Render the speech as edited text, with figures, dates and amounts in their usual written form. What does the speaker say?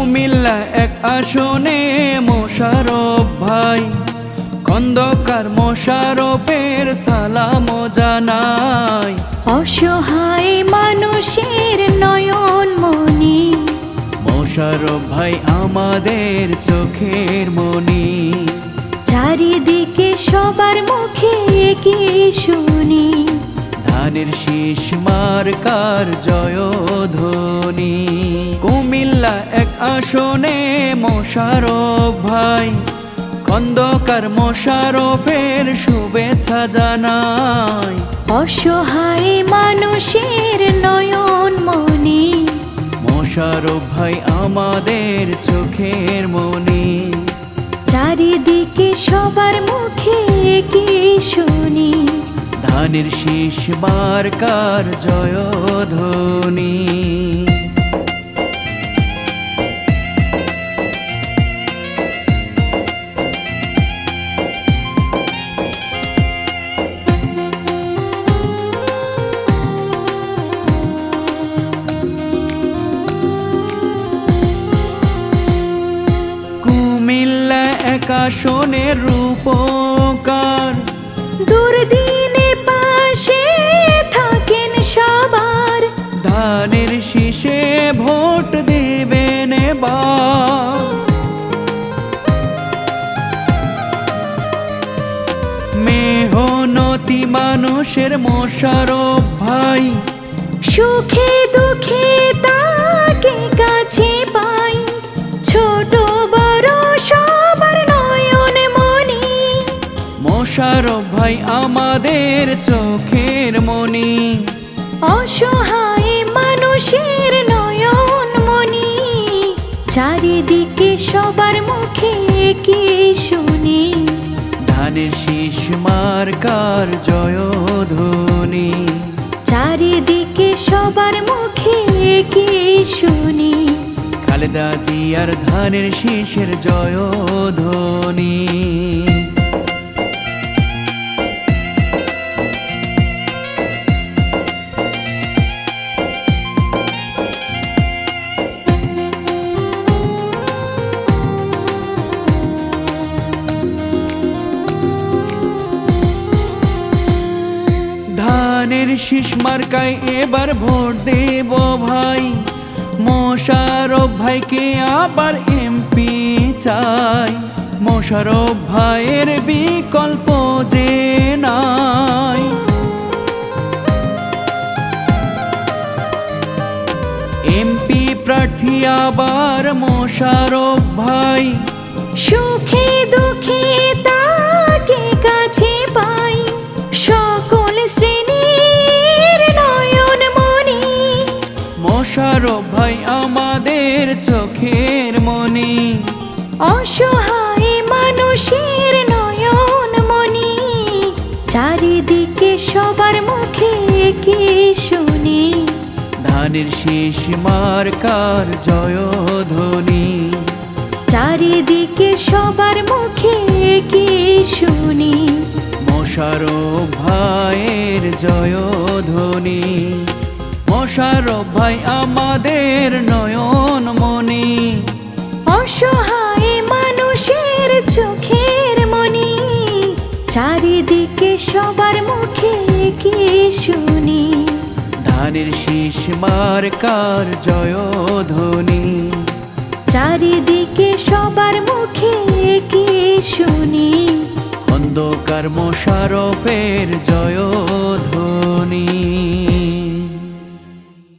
কুমিল্লা এক আসনে মোশারফ ভাই, খন্দকার মোশারফের সালাম জানাই। অসহায় মানুষের নয়ন মনি, মোশারফ ভাই আমাদের চোখের মনি। চারিদিকে সবার মুখে কি শুনি, ধানের শীষ মার্কার জয়ধ্বনি। কুমিল্লা এক আসনে মোশারফ ভাই, খন্দকার মোশারফের শুভেচ্ছা জানাই। অসহায় মানুষের নয়ন মনি, মোশারফ ভাই আমাদের চোখের মনি। চারিদিকে সবার মুখে কি শুনি, ধানের শীষ মার্কার জয়ধ্বনি। কুমিল্লা এক আসনের রূপকার, দুর্দিনে পাশে থাকেন সবার। ধানের শীষে ভোট দেবেন এবার। মেহনতি মানুষের মোশারফ ভাই, সুখে দুঃখে তাকে কাছে পাই। ছোট বড় সবার নয়ন মনি, মোশারফ ভাই আমাদের চোখের মনি। অসহায় মানুষের নয়ন মনি, চারিদিকে সবার মুখে কি শুনি, ধানের শীষ মার্কার জয়ধ্বনি। চারিদিকে সবার মুখে কি শুনি, খালেদা জিয়ার ধানের শীষের জয়ধ্বনি। ধানের শীষ মার্কায় এবার ভোট দেব ভাই। মোশারফ ভাইকে আবার এমপি চাই। মোশারফ ভাইয়ের বিকল্প যে নাই। এমপি প্রার্থী আবার মোশারফ ভাই। সুখে দুঃখে তাকে কাছে পাই। সকল শ্রেণীর নয়ন মনি, মোশারফ ভাই আমাদের চোখের মনি। অসহায় মানুষের নয়ন মনি, চারিদিকে সবার মুখে কি শুনি, ধানের শীষ মার্কার জয়ধ্বনি। চারিদিকে সবার মুখে কি শুনি, মোশারফ ভাইয়ের জয়ধ্বনি। মোশারফ ভাই আমাদের নয়ন মনি। অসহায় মানুষের চোখের মনি, চারিদিকে সবার মুখে কি শুনি, ধানের শীষ মার্কার জয়ধ্বনি। চারিদিকে সবার মুখে কি শুনি, খন্দকার মোশারফের জয়ধ্বনি।